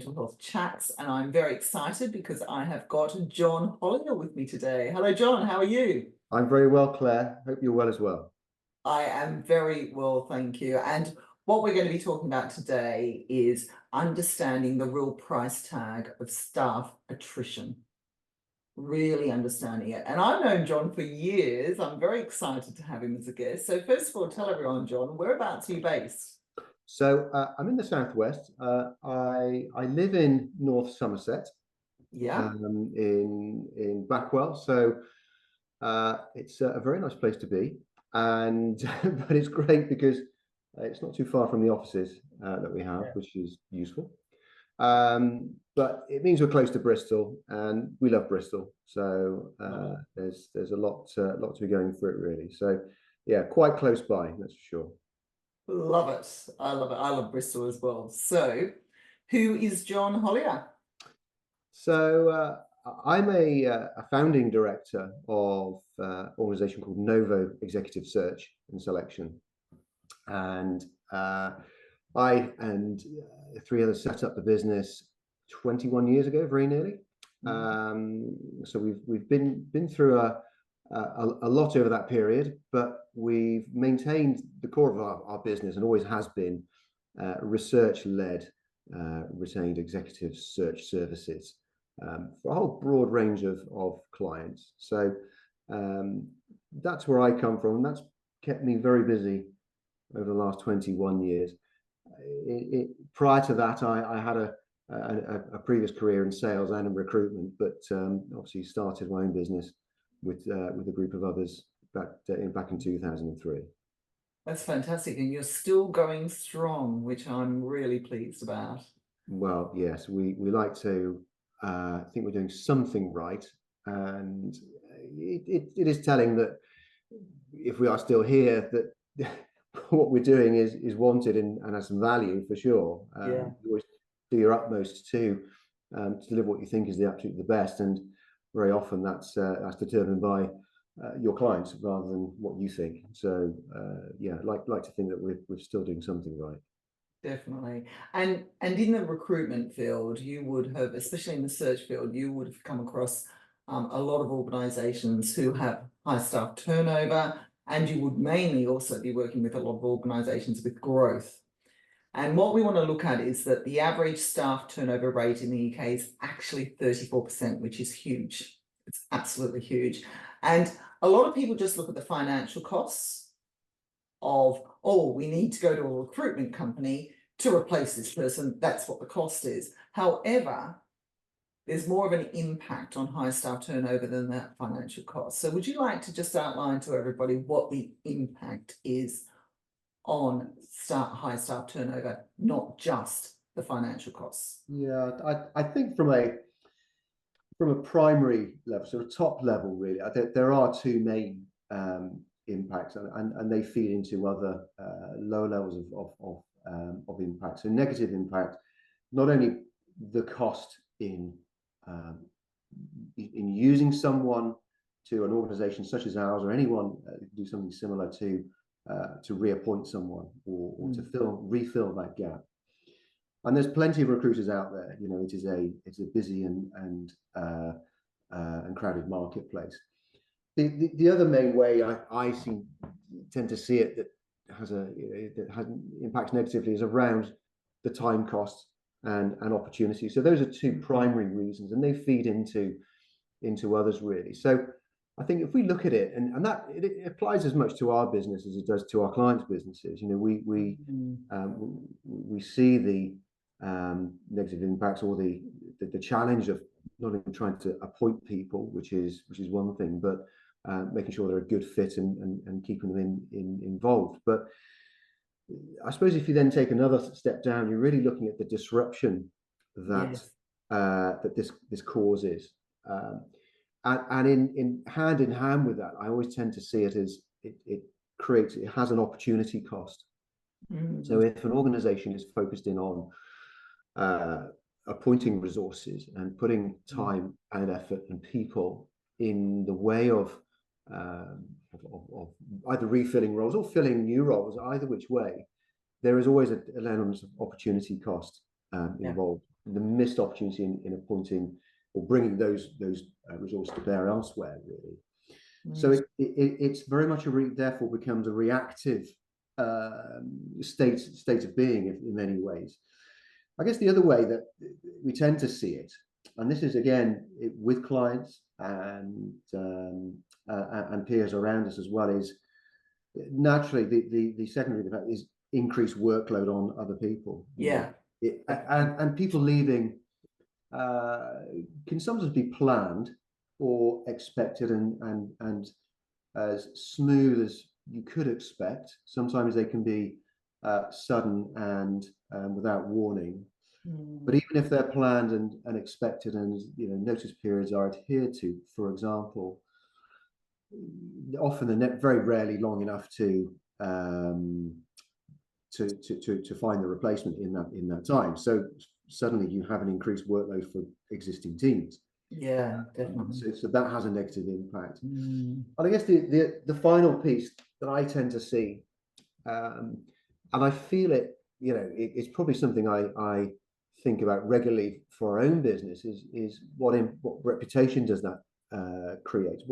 Mental Health Chats, and I'm very excited because I have got John Hollier with me today. Hello, John. How are you? I'm very well, Claire. Hope you're well as well. I am very well, thank you. And what we're going to be talking about today is understanding the real price tag of staff attrition. Really understanding it. And I've known John for years. I'm very excited to have him as a guest. So first of all, tell everyone, John, whereabouts are you based? So I'm in the southwest. I live in North Somerset, Yeah. in Blackwell. So it's a very nice place to be, and but it's great because it's not too far from the offices that we have, Yeah. which is useful. But it means we're close to Bristol, and we love Bristol. So there's a lot to be going for it really. So yeah, quite close by, that's for sure. Love it. I love it. I love Bristol as well. So, who is John Hollier? So I'm a founding director of an organization called Novo Executive Search and Selection. And I and three others set up the business 21 years ago, very nearly. So we've been through a lot over that period, but we've maintained the core of our business and always has been research-led, retained executive search services for a whole broad range of clients. So that's where I come from, and that's kept me very busy over the last 21 years. Prior to that, I had a previous career in sales and in recruitment, but obviously started my own business with a group of others back in 2003. That's fantastic. And you're still going strong, which I'm really pleased about. Well, yes, we like to think we're doing something right, and it is telling that if we are still here, that what we're doing is wanted and has some value for sure. You always do your utmost to deliver what you think is the absolutely the best, and very often that's determined by your clients rather than what you think. So yeah, like to think that we're still doing something right. Definitely. And in the recruitment field, you would have, especially in the search field, you would have come across a lot of organisations who have high staff turnover, and you would mainly also be working with a lot of organisations with growth. And what we want to look at is that the average staff turnover rate in the UK is actually 34%, which is huge. It's absolutely huge. And a lot of people just look at the financial costs of, oh, we need to go to a recruitment company to replace this person. That's what the cost is. However, there's more of an impact on high staff turnover than that financial cost. So would you like to just outline to everybody what the impact is on high staff turnover, not just the financial costs? Yeah, I think from a primary level, sort of top level, really, I think there are two main impacts, and they feed into other lower levels of impact. So negative impact, not only the cost in using someone to an organization such as ours or anyone do something similar to reappoint someone or to refill that gap. And there's plenty of recruiters out there. You know, it's a busy and crowded marketplace. The other main way I tend to see it that impacts negatively is around the time cost and opportunity. So those are two primary reasons, and they feed into others really. So I think if we look at it, and that it applies as much to our business as it does to our clients' businesses. You know, we see the negative impacts or the challenge of not only trying to appoint people, which is one thing, but making sure they're a good fit and keeping them involved. But I suppose if you then take another step down, you're really looking at the disruption that that this causes, and in hand with that, I always tend to see it as it has an opportunity cost. So if an organization is focused in on appointing resources and putting time and effort and people in the way of either refilling roles or filling new roles, either which way, there is always an element of opportunity cost involved. the missed opportunity in appointing or bringing those resources to bear elsewhere, really. So it's very much therefore becomes a reactive state of being in many ways. I guess the other way that we tend to see it, and this is again with clients and peers around us as well, is naturally the secondary effect is increased workload on other people. Yeah. And people leaving can sometimes be planned or expected and as smooth as you could expect. Sometimes they can be sudden and without warning. But even if they're planned and expected, and notice periods are adhered to, for example, often they're very rarely long enough to find the replacement in that time. So suddenly you have an increased workload for existing teams. Yeah, definitely. So that has a negative impact. But I guess the final piece that I tend to see, and I feel it, it's probably something I think about regularly for our own business, is what reputation does that create?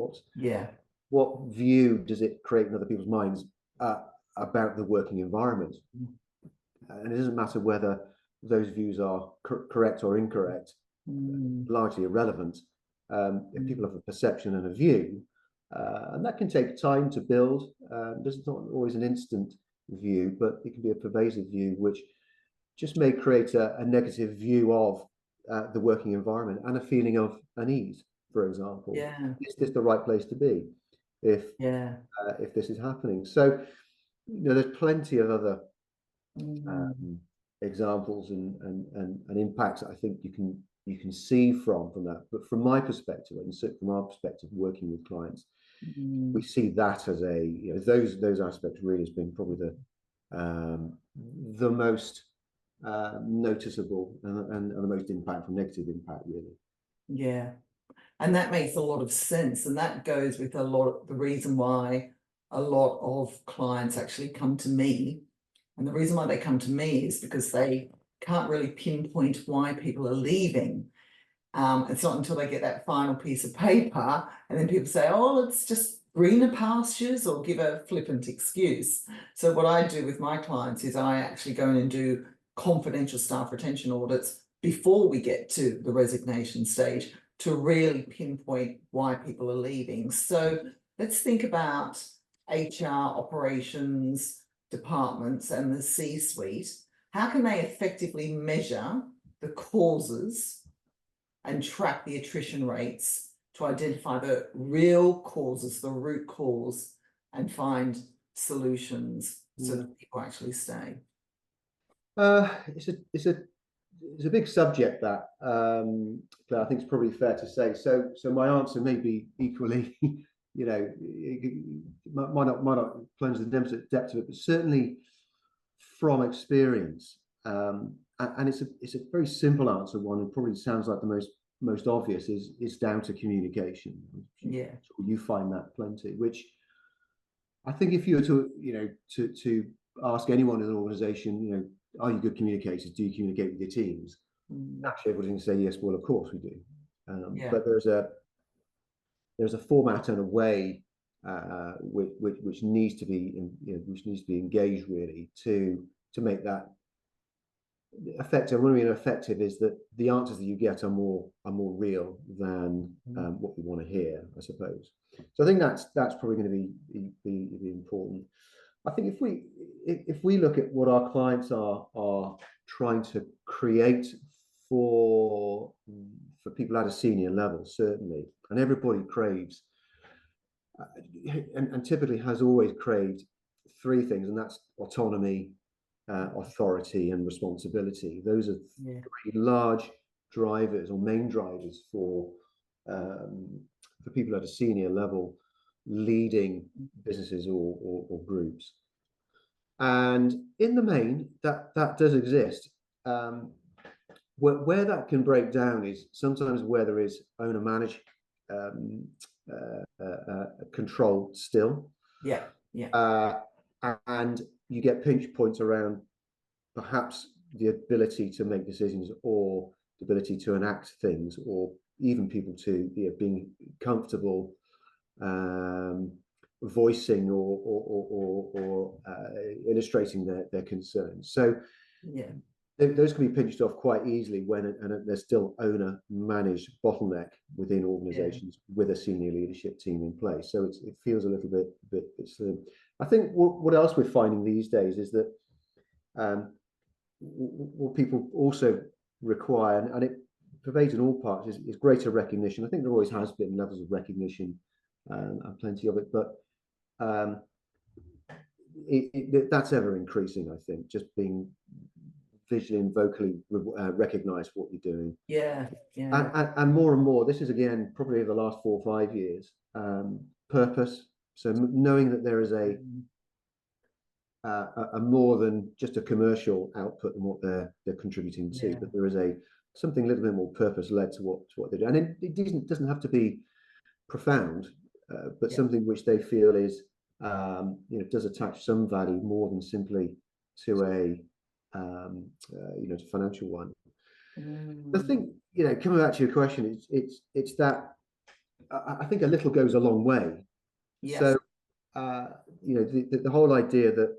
What view does it create in other people's minds about the working environment? And it doesn't matter whether those views are correct or incorrect, largely irrelevant. If people have a perception and a view, and that can take time to build. There's not always an instant view, but it can be a pervasive view, which just may create a negative view of the working environment and a feeling of unease, for example. Is this the right place to be if this is happening? So there's plenty of other examples and impacts that I think you can see from that. But from my perspective, and so from our perspective, working with clients, we see that as those aspects really as being probably the most noticeable and the most impactful, negative impact, really. Yeah, and that makes a lot of sense, and that goes with a lot of the reason why a lot of clients actually come to me. And the reason why they come to me is because they can't really pinpoint why people are leaving. It's not until they get that final piece of paper and then people say, oh, it's just greener pastures, or give a flippant excuse. So what I do with my clients is I actually go in and do confidential staff retention audits before we get to the resignation stage to really pinpoint why people are leaving. So let's think about HR, operations, departments and the C-suite. How can they effectively measure the causes and track the attrition rates to identify the real causes, the root cause, and find solutions so that people actually stay? It's a big subject that I think it's probably fair to say. So my answer may be equally, might not plunge the depth of it, but certainly from experience, and it's a very simple answer. One, and probably sounds like the most obvious, is down to communication. Yeah, you find that plenty. Which I think if you were to ask anyone in an organization, are you good communicators? Do you communicate with your teams? Naturally, everybody's going to say yes. Well, of course we do. But there's a format and a way which needs to be engaged really to make that effective. What I mean effective is that the answers that you get are more real than what you want to hear, I suppose. So I think that's probably going to be important. I think if we look at what our clients are trying to create for people at a senior level, certainly, and everybody craves and typically has always craved three things, and that's autonomy, authority, and responsibility. Those are three large drivers or main drivers for people at a senior level leading businesses or groups. And in the main, that does exist. Where that can break down is sometimes where there is owner managed control still. And you get pinch points around perhaps the ability to make decisions or ability to enact things, or even people to being comfortable voicing or illustrating their concerns. So Yeah. those can be pinched off quite easily when there's still owner managed bottleneck within organizations with a senior leadership team in place. So it feels a little bit slim. I think what else we're finding these days is that what people also require, and it pervades in all parts, is greater recognition. I think there always has been levels of recognition and plenty of it, but that's ever increasing. I think just being visually and vocally recognize what you're doing. Yeah, yeah. And more, this is again probably the last 4 or 5 years, purpose. So knowing that there is a more than just a commercial output and what they're contributing to, but there is something a little bit more purpose led to what they do, and it doesn't have to be profound, but something which they feel is does attach some value more than simply to a to financial one. I think coming back to your question, it's that I think a little goes a long way. Yes. So the whole idea that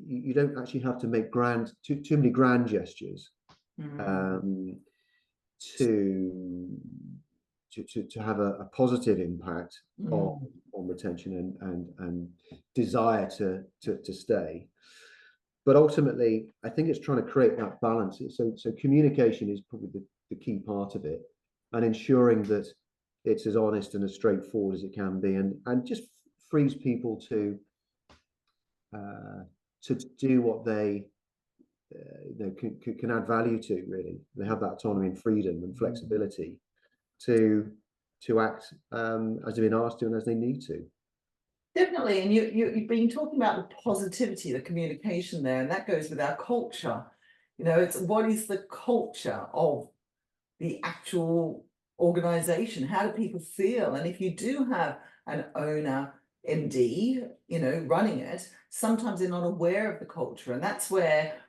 you don't actually have to make too many grand gestures to have a positive impact on retention and desire to stay. But ultimately, I think it's trying to create that balance. So communication is probably the key part of it, and ensuring that it's as honest and as straightforward as it can be, and just frees people to do what they can add value to. Really, they have that autonomy and freedom and flexibility to act as they've been asked to and as they need to. Definitely, and you've been talking about the positivity, the communication there, and that goes with our culture. It's what is the culture of the actual organization? How do people feel? And if you do have an owner MD, running it, sometimes they're not aware of the culture, and that's where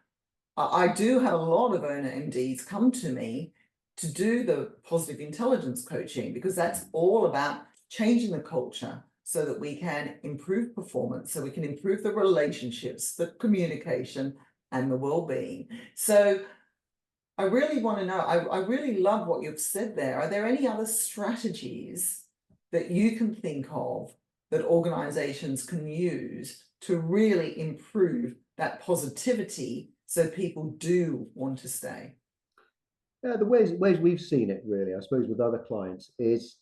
I do have a lot of owner MDs come to me to do the positive intelligence coaching, because that's all about changing the culture so that we can improve performance, so we can improve the relationships, the communication, and the well-being. So I really want to know, I really love what you've said there. Are there any other strategies that you can think of that organizations can use to really improve that positivity so people do want to stay? Yeah, the ways we've seen it, really, I suppose, with other clients is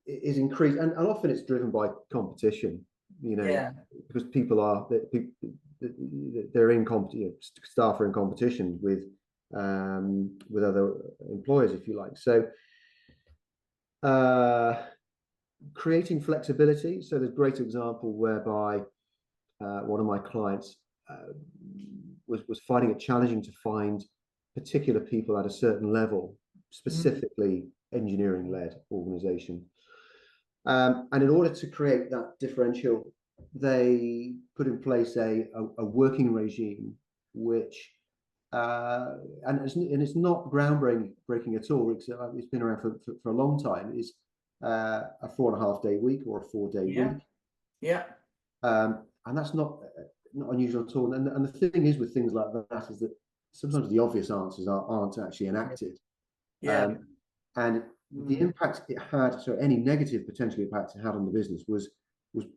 increased, and often it's driven by competition. Because people are they're in competition. Staff are in competition with other employers, if you like. So creating flexibility. So there's a great example whereby one of my clients was finding it challenging to find particular people at a certain level, specifically engineering-led organization. And in order to create that differential, they put in place a working regime, which and it's not groundbreaking at all. It's been around for a long time. Is a 4.5 day week or a 4 day week. Yeah. And that's not unusual at all. And the thing is with things like that is that sometimes the obvious answers aren't actually enacted. And the impact it had, so any negative potential impact it had on the business was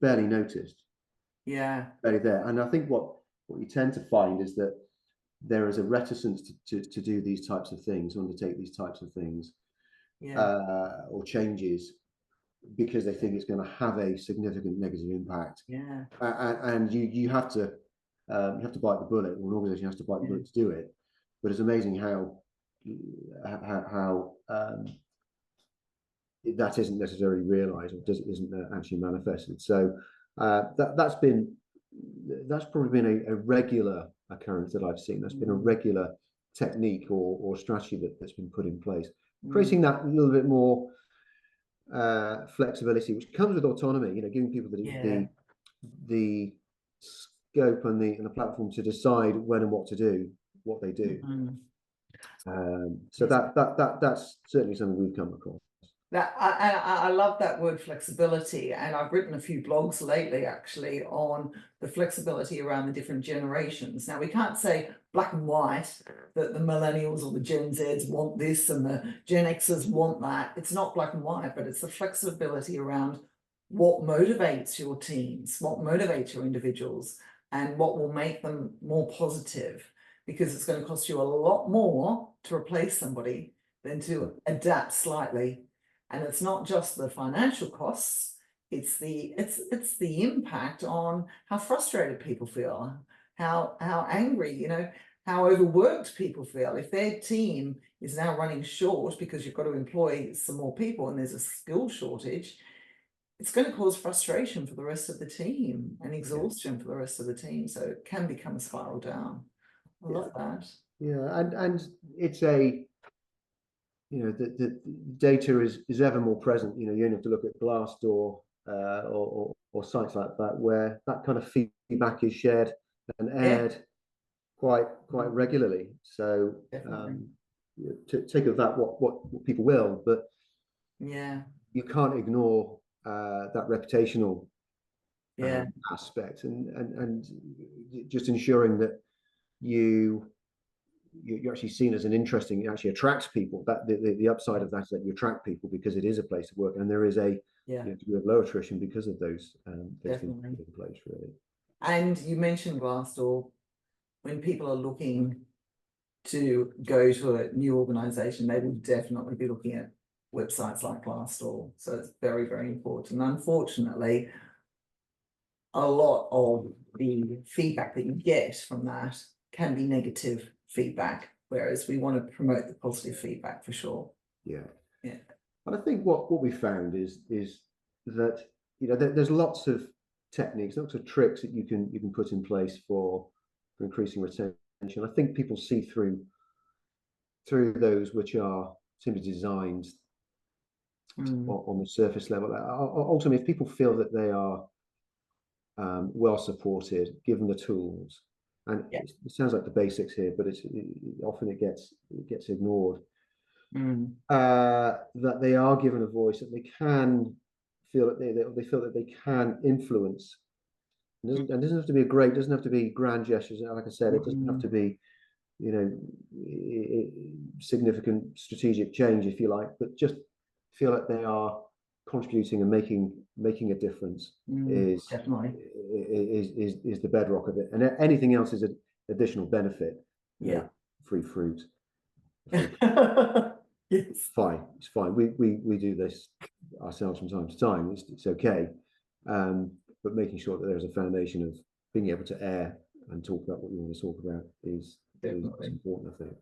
barely noticed. Barely there. And I think what you tend to find is that there is a reticence to do these types of things, undertake these types of things, or changes, because they think it's going to have a significant negative impact. And you have to bite the bullet, or an organization has to bite the bullet to do it. But it's amazing how that isn't necessarily realized, or isn't actually manifested. So that's probably been a regular occurrence that I've seen. That's been a regular technique or strategy that's been put in place, creating that little bit more flexibility, which comes with autonomy. Giving people the scope and the platform to decide when and what to do, what they do. So that's certainly something we've come across. That I love that word flexibility, and I've written a few blogs lately actually on the flexibility around the different generations. Now we can't say black and white that the millennials or the Gen Zs want this and the Gen Xers want that. It's not black and white, but it's the flexibility around what motivates your teams, what motivates your individuals, and what will make them more positive, because it's going to cost you a lot more to replace somebody than to adapt slightly. And it's not just the financial costs, it's the impact on how frustrated people feel, how angry, you know, how overworked people feel. If their team is now running short because you've got to employ some more people and there's a skill shortage, it's going to cause frustration for the rest of the team and exhaustion for the rest of the team. So it can become a spiral down. I love that. Yeah, and it's a, you know, the data is ever more present. You know, you only have to look at Glassdoor or sites like that where that kind of feedback is shared and aired quite regularly. So take of that what people will, but you can't ignore that reputational aspect and just ensuring that you're actually seen as an interesting, it actually attracts people. That the upside of that is that you attract people because it is a place to work, and there is a degree of low attrition because of those things in place, really. And you mentioned Glassdoor. When people are looking to go to a new organization, they will definitely be looking at websites like Glassdoor. So it's very, very important. Unfortunately, a lot of the feedback that you get from that can be negative feedback, whereas we want to promote the positive feedback for sure. Yeah. And I think what we found is that, you know, there's lots of techniques, lots of tricks that you can put in place for increasing retention. I think people see through those which are simply designed on the surface level. Ultimately, if people feel that they are well supported, given the tools, and it sounds like the basics here, but often it gets ignored. That they are given a voice, that they can feel that they feel that they can influence. It doesn't have to be doesn't have to be grand gestures. Like I said, it doesn't have to be, you know, significant strategic change, if you like, but just feel that they are contributing and making a difference is the bedrock of it, and anything else is an additional benefit. Free fruit. It's fine. We do this ourselves from time to time. It's okay, but making sure that there's a foundation of being able to air and talk about what you want to talk about is important, I think.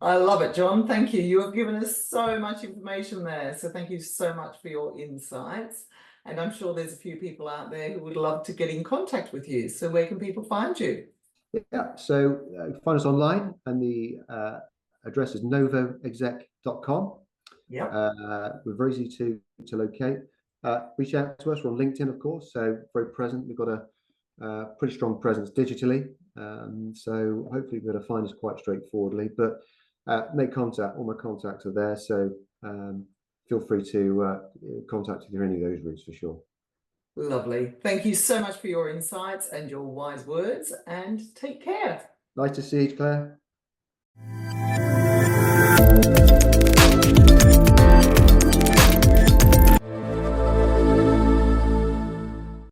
I love it, John. Thank you. You have given us so much information there. So thank you so much for your insights. And I'm sure there's a few people out there who would love to get in contact with you. So where can people find you? Yeah, so find us online, and the address is novoexec.com. We're very easy to locate. Reach out to us. We're on LinkedIn, of course, so very present. We've got a pretty strong presence digitally, so hopefully you're going to find us quite straightforwardly, but make contact. All my contacts are there, so feel free to contact me through any of those routes for sure. Lovely. Thank you so much for your insights and your wise words, and take care. Nice to see you, Claire.